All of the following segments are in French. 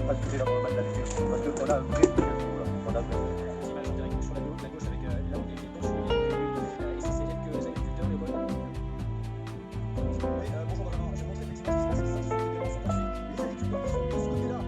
basculer dans le bas de la figure. Parce qu'on a un vrai truc, on a L'image en direct sur la gauche avec là où les bons cheveux, et c'est quelques agriculteurs, les voisins. Oui, bonjour Benjamin, je vais montrer effectivement ce qui se passe ici, c'est également sur Paris. Les agriculteurs qui sont de ce côté-là.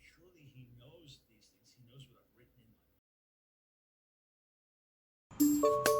Surely he knows these things. He knows what I've written in my